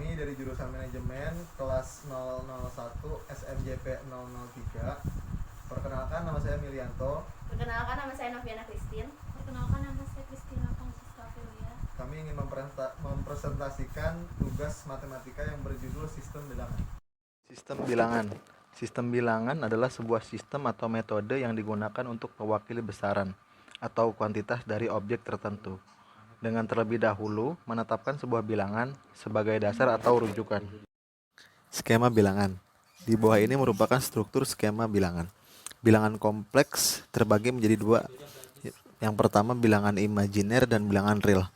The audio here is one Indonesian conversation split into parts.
kami dari jurusan manajemen kelas 001 SMJP 003. Perkenalkan, nama saya Milianto. Perkenalkan, nama saya Noviana Christine. Perkenalkan, nama saya Christina Francisca Filia. Kami ingin mempresentasikan tugas matematika yang berjudul Sistem Bilangan. Sistem bilangan. Sistem bilangan adalah sebuah sistem atau metode yang digunakan untuk mewakili besaran atau kuantitas dari objek tertentu, dengan terlebih dahulu menetapkan sebuah bilangan sebagai dasar atau rujukan. Skema bilangan. Di bawah ini merupakan struktur skema bilangan. Bilangan kompleks terbagi menjadi dua. Yang pertama, bilangan imajiner dan bilangan real.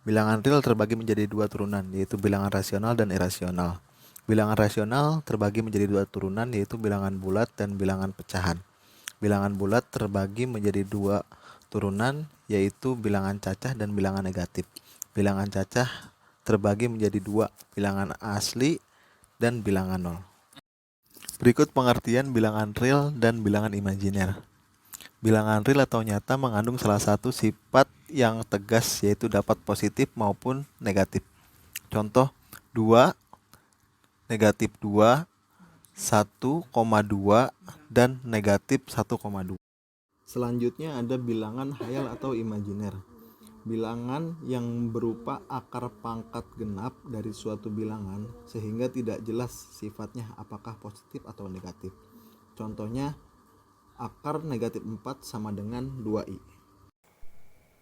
Bilangan real terbagi menjadi dua turunan, yaitu bilangan rasional dan irasional. Bilangan rasional terbagi menjadi dua turunan, yaitu bilangan bulat dan bilangan pecahan. Bilangan bulat terbagi menjadi dua turunan, yaitu bilangan cacah dan bilangan negatif. Bilangan cacah terbagi menjadi dua, bilangan asli dan bilangan nol. Berikut pengertian bilangan real dan bilangan imajiner. Bilangan real atau nyata mengandung salah satu sifat yang tegas, yaitu dapat positif maupun negatif. Contoh 2, negatif 2, 1,2, dan negatif 1,2. Selanjutnya ada bilangan hayal atau imajiner. Bilangan yang berupa akar pangkat genap dari suatu bilangan sehingga tidak jelas sifatnya apakah positif atau negatif. Contohnya, akar negatif 4 sama dengan 2i.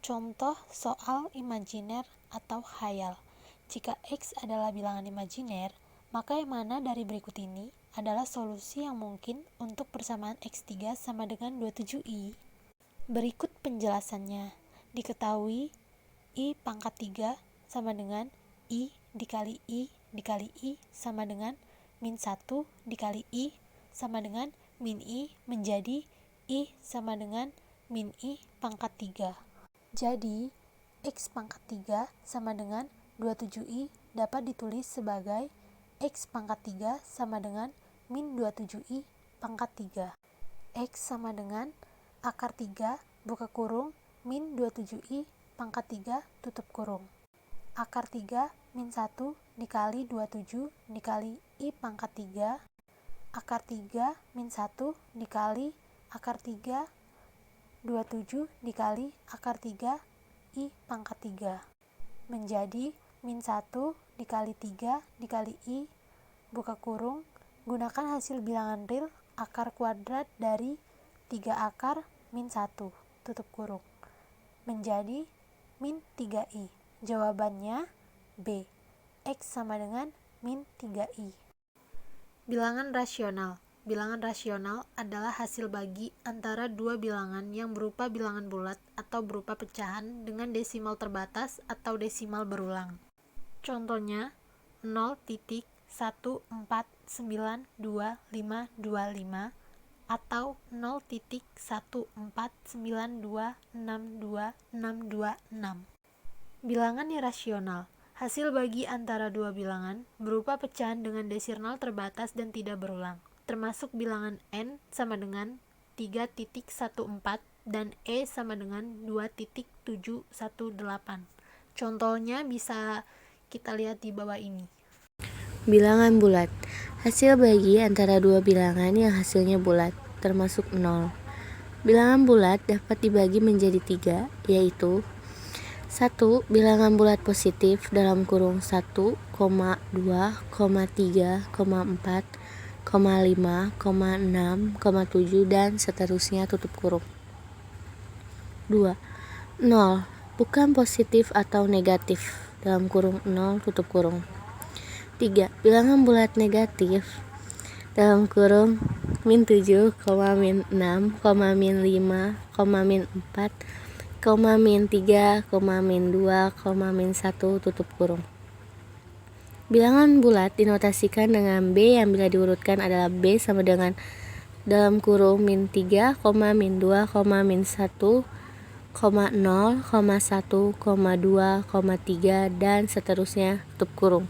Contoh soal imajiner atau khayal. Jika X adalah bilangan imajiner, maka yang mana dari berikut ini adalah solusi yang mungkin untuk persamaan X3 sama dengan 27i? Berikut penjelasannya. Diketahui I pangkat 3 sama dengan I dikali I dikali I sama dengan min 1 dikali I sama dengan min I menjadi I sama dengan min I pangkat 3. Jadi, X pangkat 3 sama dengan 27i dapat ditulis sebagai X pangkat 3 sama dengan min 27i pangkat 3. X sama dengan akar 3 buka kurung min 27i pangkat 3 tutup kurung. Akar 3 min 1 dikali 27 dikali i pangkat 3. Akar 3 min 1 dikali akar 3 27 dikali akar 3 i pangkat 3 menjadi min 1 dikali 3 dikali i buka kurung. Gunakan hasil bilangan real akar kuadrat dari 3 akar min 1 tutup kurung menjadi min 3i. Jawabannya B. X sama dengan min 3i. Bilangan rasional. Bilangan rasional adalah hasil bagi antara dua bilangan yang berupa bilangan bulat atau berupa pecahan dengan desimal terbatas atau desimal berulang. Contohnya 0.14925525 atau 0.1492626626. Bilangan irasional. Hasil bagi antara dua bilangan berupa pecahan dengan desimal terbatas dan tidak berulang, termasuk bilangan n sama dengan 3.14 dan e sama dengan 2.718. Contohnya bisa kita lihat di bawah ini. Bilangan bulat. Hasil bagi antara dua bilangan yang hasilnya bulat, termasuk 0. Bilangan bulat dapat dibagi menjadi 3, yaitu 1. Bilangan bulat positif dalam kurung 1, 2, 3, 4, 5, 6, 7 dan seterusnya tutup kurung. 2. 0. Bukan positif atau negatif dalam kurung 0 tutup kurung. 3. Bilangan bulat negatif dalam kurung min 7, min 6, min 5, min 4, min 3, min 2, min 1 tutup kurung. Bilangan bulat dinotasikan dengan B yang bila diurutkan adalah B sama dengan dalam kurung min 3, min 2, min 1, 0, 1, 2, 3 dan seterusnya tutup kurung.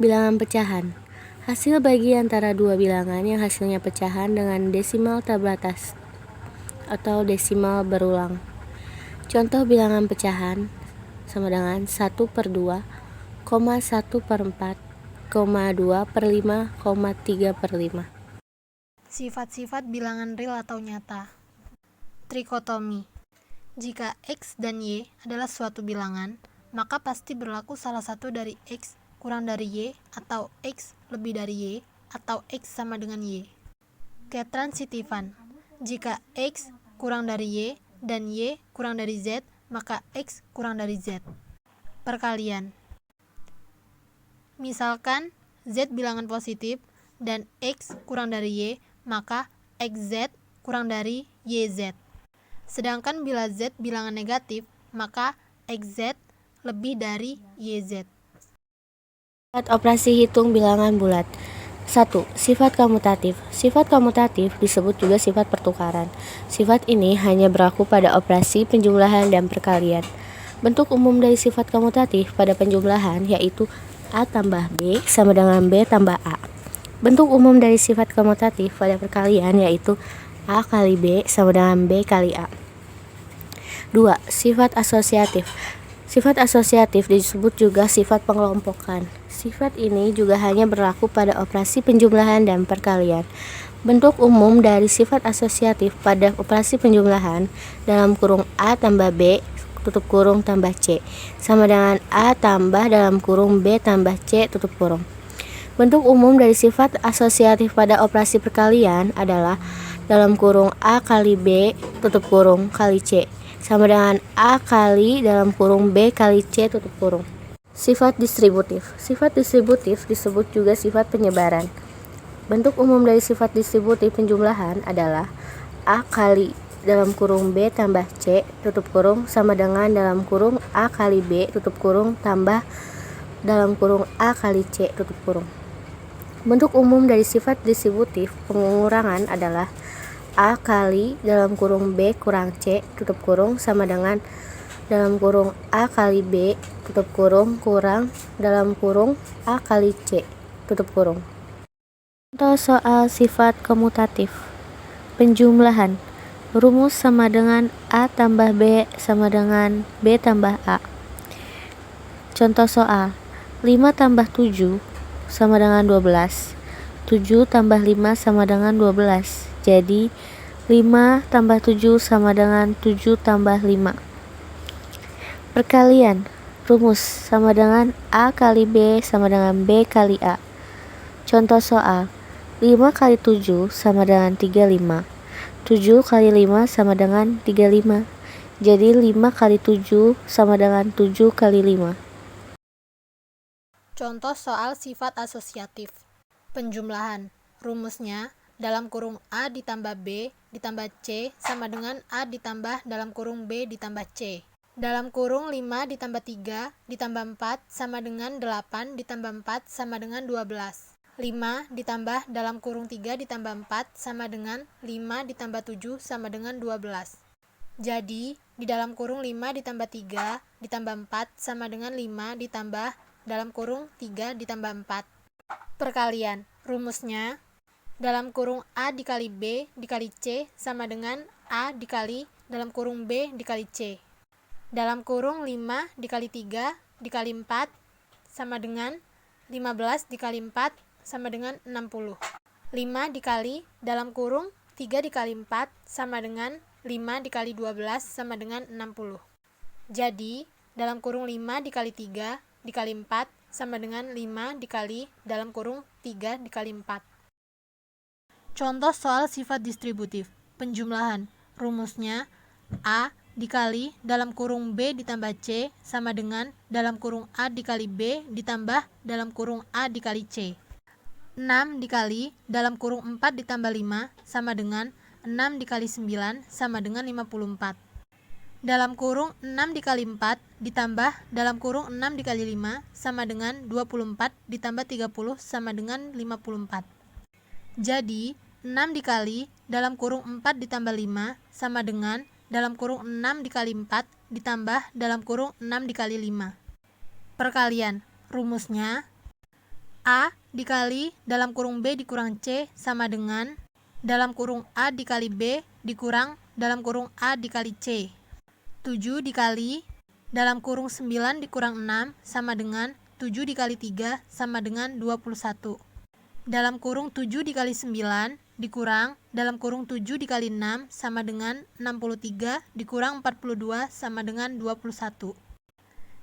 Bilangan pecahan. Hasil bagi antara dua bilangan yang hasilnya pecahan dengan desimal terbatas atau desimal berulang. Contoh bilangan pecahan sama dengan 1/2, 1/4, 2/5, 3/5. Sifat-sifat bilangan real atau nyata. Trikotomi. Jika X dan Y adalah suatu bilangan, maka pasti berlaku salah satu dari X kurang dari Y, atau X lebih dari Y, atau X sama dengan Y. Ketransitifan. Jika X kurang dari Y dan Y kurang dari Z, maka X kurang dari Z. Perkalian. Misalkan Z bilangan positif dan X kurang dari Y, maka XZ kurang dari YZ. Sedangkan bila Z bilangan negatif, maka XZ lebih dari YZ. Sifat operasi hitung bilangan bulat. 1. Sifat komutatif. Sifat komutatif disebut juga sifat pertukaran. Sifat ini hanya berlaku pada operasi penjumlahan dan perkalian. Bentuk umum dari sifat komutatif pada penjumlahan yaitu A tambah B sama dengan B tambah A. Bentuk umum dari sifat komutatif pada perkalian yaitu A kali B sama dengan B kali A. 2. Sifat asosiatif. Sifat asosiatif disebut juga sifat pengelompokan. Sifat ini juga hanya berlaku pada operasi penjumlahan dan perkalian. Bentuk umum dari sifat asosiatif pada operasi penjumlahan dalam kurung A tambah B tutup kurung tambah C sama dengan A tambah dalam kurung B tambah C tutup kurung. Bentuk umum dari sifat asosiatif pada operasi perkalian adalah dalam kurung A kali B tutup kurung kali C sama dengan A kali dalam kurung B kali C tutup kurung. Sifat distributif. Sifat distributif disebut juga sifat penyebaran. Bentuk umum dari sifat distributif penjumlahan adalah A kali dalam kurung B tambah C tutup kurung sama dengan dalam kurung A kali B tutup kurung tambah dalam kurung A kali C tutup kurung. Bentuk umum dari sifat distributif pengurangan adalah A kali dalam kurung B kurang C tutup kurung sama dengan dalam kurung A kali B tutup kurung kurang dalam kurung A kali C tutup kurung. Contoh soal sifat komutatif. Penjumlahan. Rumus sama dengan A tambah B sama dengan B tambah A. Contoh soal 5 tambah 7 sama dengan 12. 7 tambah 5 sama dengan 12. Jadi 5 tambah 7 sama dengan 7 tambah 5. Perkalian. Rumus sama dengan A kali B sama dengan B kali A. Contoh soal 5 kali 7 sama dengan 35. 7 kali 5 sama dengan 35. Jadi 5 kali 7 sama dengan 7 kali 5. Contoh soal sifat asosiatif. Penjumlahan. Rumusnya dalam kurung A ditambah B ditambah C sama dengan A ditambah dalam kurung B ditambah C. Dalam kurung 5 ditambah 3 ditambah 4 sama dengan 8 ditambah 4 sama dengan 12. 5 ditambah dalam kurung 3 ditambah 4 sama dengan 5 ditambah 7 sama dengan 12. Jadi, di dalam kurung 5 ditambah 3 ditambah 4 sama dengan 5 ditambah dalam kurung 3 ditambah 4. Perkalian. Rumusnya dalam kurung A dikali B dikali C sama dengan A dikali dalam kurung B dikali C. Dalam kurung 5 dikali 3 dikali 4 sama dengan 15 dikali 4 sama dengan 60. 5 dikali dalam kurung 3 dikali 4 sama dengan 5 dikali 12 sama dengan 60. Jadi, dalam kurung 5 dikali 3 dikali 4 sama dengan 5 dikali dalam kurung 3 dikali 4. Contoh soal sifat distributif. Penjumlahan. Rumusnya A dikali dalam kurung B ditambah C sama dengan dalam kurung A dikali B ditambah dalam kurung A dikali C. 6 dikali dalam kurung 4 ditambah 5 sama dengan 6 dikali 9 sama dengan 54. Dalam kurung 6 dikali 4 ditambah dalam kurung 6 dikali 5 sama dengan 24 ditambah 30 sama dengan 54. Jadi, 6 dikali dalam kurung 4 ditambah 5 sama dengan dalam kurung 6 dikali 4 ditambah dalam kurung 6 dikali 5. Perkalian. Rumusnya A dikali dalam kurung B dikurang C sama dengan dalam kurung A dikali B dikurang dalam kurung A dikali C. 7 dikali dalam kurung 9 dikurang 6 sama dengan 7 dikali 3 sama dengan 21. Dalam kurung 7 dikali 9 dikurang dalam kurung 7 dikali 6 sama dengan 63 dikurang 42 sama dengan 21.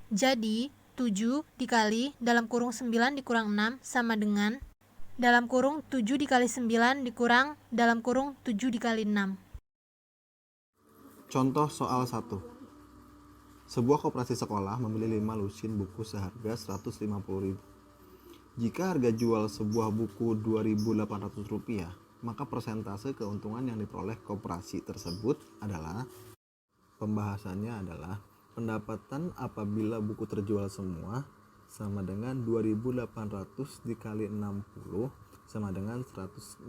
Jadi, 7 dikali dalam kurung 9 dikurang 6 sama dengan dalam kurung 7 dikali 9 dikurang dalam kurung 7 dikali 6. Contoh soal 1. Sebuah koperasi sekolah membeli 5 lusin buku seharga Rp150.000. Jika harga jual sebuah buku Rp2.800, maka persentase keuntungan yang diperoleh koperasi tersebut adalah, pembahasannya adalah pendapatan apabila buku terjual semua sama dengan 2.800 dikali 60 sama dengan 168.000.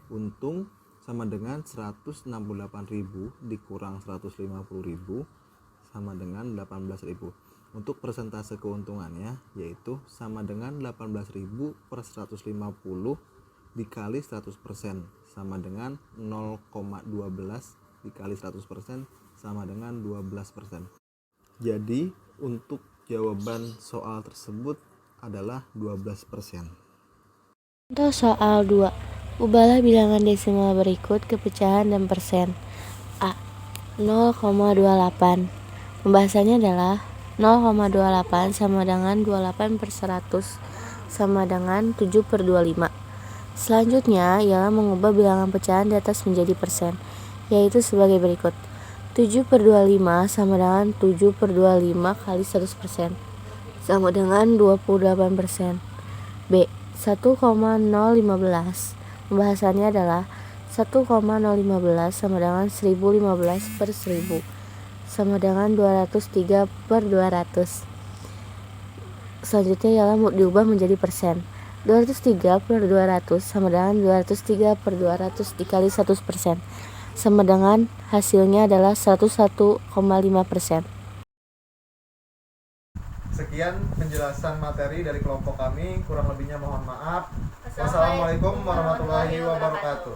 Untung sama dengan 168.000 dikurang 150.000 sama dengan 18.000. Untuk persentase keuntungannya yaitu sama dengan 18.000 per 150 dikali 100% sama dengan 0,12 dikali 100% sama dengan 12%. Jadi untuk jawaban soal tersebut adalah 12%. Contoh soal 2. Ubahlah bilangan desimal berikut ke pecahan dan persen. A. 0,28. Pembahasannya adalah 0,28 sama dengan 28 per 100 sama dengan 7 per 25. Selanjutnya ialah mengubah bilangan pecahan di atas menjadi persen, yaitu sebagai berikut. 7 per 25 sama dengan 7 per 25 kali 100% sama dengan 28%. B. 1,015. Pembahasannya adalah 1,015 sama dengan 1015 per 1000 sama dengan 203 per 200. Selanjutnya ialah diubah menjadi persen. 203 per 200 sama dengan 203 per 200 dikali 100% sama dengan hasilnya adalah 101,5%. Sekian penjelasan materi dari kelompok kami, kurang lebihnya mohon maaf. Wassalamualaikum warahmatullahi wabarakatuh.